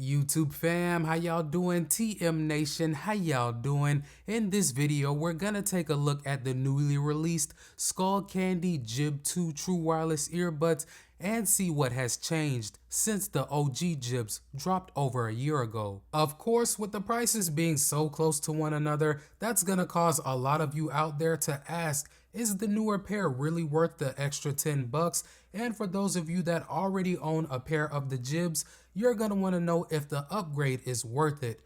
YouTube fam, how y'all doing? TM Nation, how y'all doing? In this video, we're gonna take a look at the newly released Skullcandy Jib True wireless earbuds and see what has changed since the OG Jibs dropped over a year ago. Of course, with the prices being so close to one another, that's gonna cause a lot of you out there to ask, is the newer pair really worth the extra 10 bucks? And for those of you that already own a pair of the Jibs, you're gonna wanna know if the upgrade is worth it.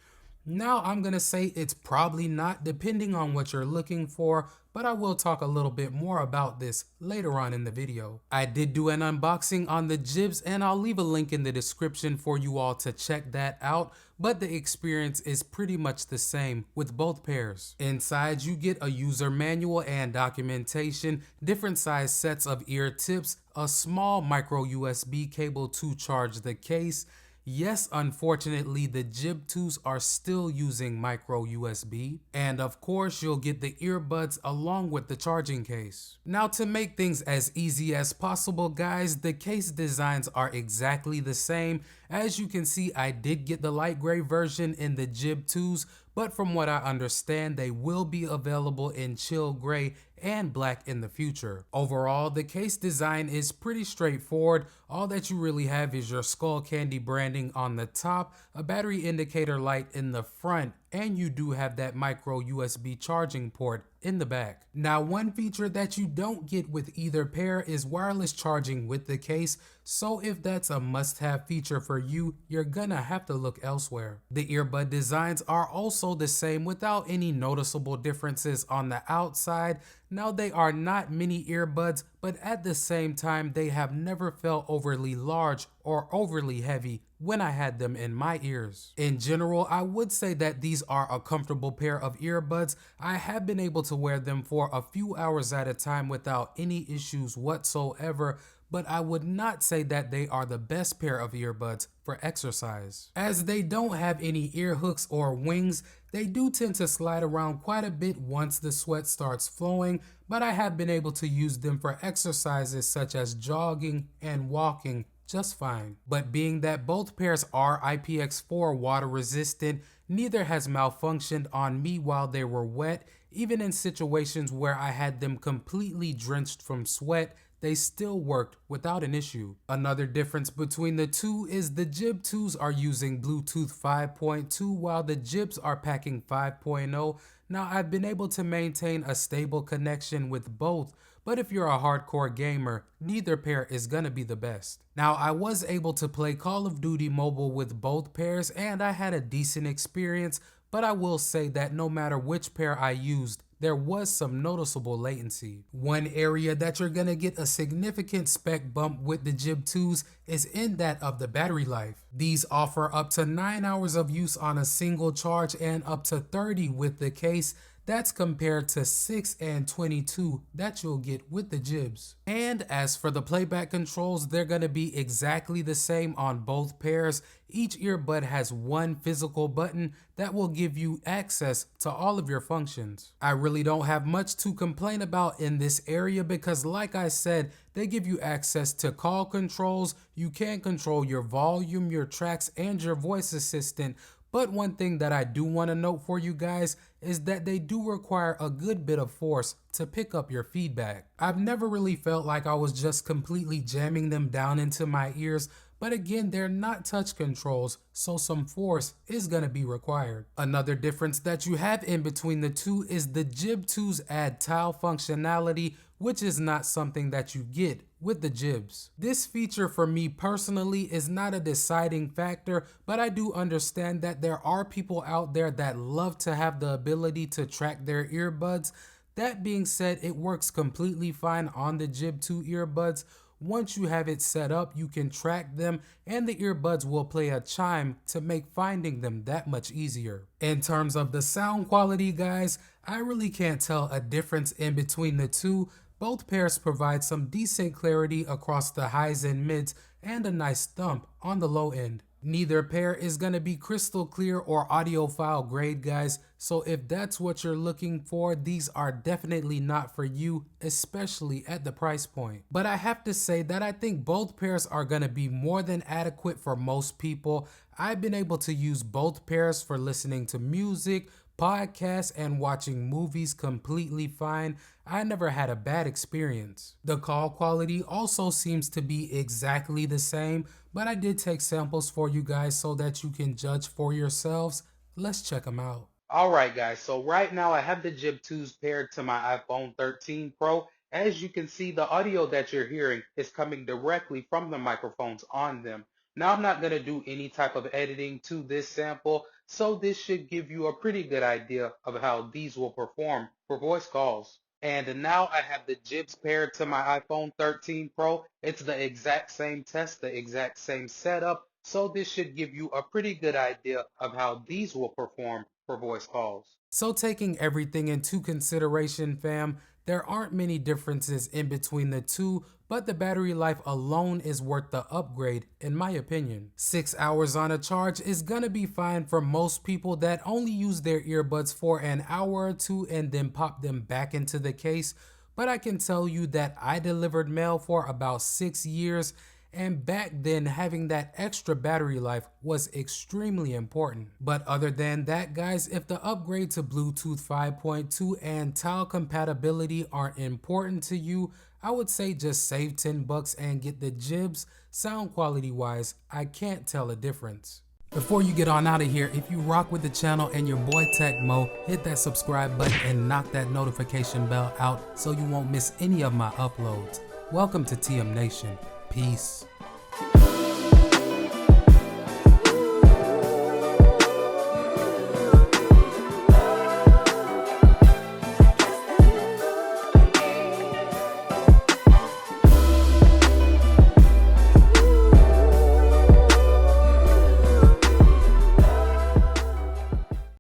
Now I'm gonna say it's probably not, depending on what you're looking for, but I will talk a little bit more about this later on in the video. I did do an unboxing on the Jibs and I'll leave a link in the description for you all to check that out, but the experience is pretty much the same with both pairs. Inside you get a user manual and documentation, different size sets of ear tips, a small micro USB cable to charge the case. Yes, unfortunately, the Jib 2s are still using micro USB. And of course, you'll get the earbuds along with the charging case. Now, to make things as easy as possible, guys, the case designs are exactly the same. As you can see, I did get the light gray version in the Jib 2s, but from what I understand, they will be available in chill gray and black in the future. Overall, the case design is pretty straightforward. All that you really have is your Skullcandy branding on the top, a battery indicator light in the front, and you do have that micro USB charging port in the back. Now, one feature that you don't get with either pair is wireless charging with the case, so if that's a must-have feature for you, you're gonna have to look elsewhere. The earbud designs are also the same without any noticeable differences on the outside. Now, they are not mini earbuds, but at the same time, they have never felt overly large or overly heavy when I had them in my ears. In general, I would say that these are a comfortable pair of earbuds. I have been able to wear them for a few hours at a time without any issues whatsoever, but I would not say that they are the best pair of earbuds for exercise. As they don't have any ear hooks or wings, they do tend to slide around quite a bit once the sweat starts flowing, but I have been able to use them for exercises such as jogging and walking just fine. But being that both pairs are IPX4 water resistant, neither has malfunctioned on me while they were wet. Even in situations where I had them completely drenched from sweat, they still worked without an issue. Another difference between the two is the Jib 2s are using Bluetooth 5.2 while the Jibs are packing 5.0. Now, I've been able to maintain a stable connection with both, but if you're a hardcore gamer, neither pair is gonna be the best. Now, I was able to play Call of Duty Mobile with both pairs and I had a decent experience, but I will say that no matter which pair I used, there was some noticeable latency. One area that you're gonna get a significant spec bump with the Jib 2s is in that of the battery life. These offer up to 9 hours of use on a single charge and up to 30 with the case. That's compared to 6 and 22 that you'll get with the Jibs. And as for the playback controls, they're gonna be exactly the same on both pairs. Each earbud has one physical button that will give you access to all of your functions. I really don't have much to complain about in this area because, like I said, they give you access to call controls. You can control your volume, your tracks, and your voice assistant. But one thing that I do want to note for you guys is that they do require a good bit of force to pick up your feedback. I've never really felt like I was just completely jamming them down into my ears, but again, they're not touch controls, so some force is going to be required. Another difference that you have in between the two is the Jib 2s add tile functionality, which is not something that you get with the Jibs. This feature for me personally is not a deciding factor, but I do understand that there are people out there that love to have the ability to track their earbuds. That being said, it works completely fine on the Jib 2 earbuds. Once you have it set up, you can track them and the earbuds will play a chime to make finding them that much easier. In terms of the sound quality, guys, I really can't tell a difference in between the two. Both pairs provide some decent clarity across the highs and mids and a nice thump on the low end. Neither pair is going to be crystal clear or audiophile grade, guys, So if that's what you're looking for, these are definitely not for you, especially at the price point. But I have to say that I think both pairs are gonna be more than adequate for most people. I've been able to use both pairs for listening to music, podcasts, and watching movies completely fine. I never had a bad experience. The call quality also seems to be exactly the same, but I did take samples for you guys so that you can judge for yourselves. Let's check them out. All right, guys. So right now I have the Jib 2s paired to my iPhone 13 Pro. As you can see, the audio that you're hearing is coming directly from the microphones on them. Now I'm not going to do any type of editing to this sample, so this should give you a pretty good idea of how these will perform for voice calls. And now I have the Jibs paired to my iPhone 13 Pro. It's the exact same test, the exact same setup, so this should give you a pretty good idea of how these will perform for voice calls. So taking everything into consideration, fam, there aren't many differences in between the two, but the battery life alone is worth the upgrade, in my opinion. 6 hours on a charge is gonna be fine for most people that only use their earbuds for an hour or two and then pop them back into the case, but I can tell you that I delivered mail for about 6 years, and back then having that extra battery life was extremely important. But other than that, guys, if the upgrade to Bluetooth 5.2 and tile compatibility aren't important to you, I would say just save 10 bucks and get the Jibs. Sound quality wise, I can't tell a difference. Before you get on out of here, if you rock with the channel and your boy Tecmo, hit that subscribe button and knock that notification bell out so you won't miss any of my uploads. Welcome to TM Nation. Peace.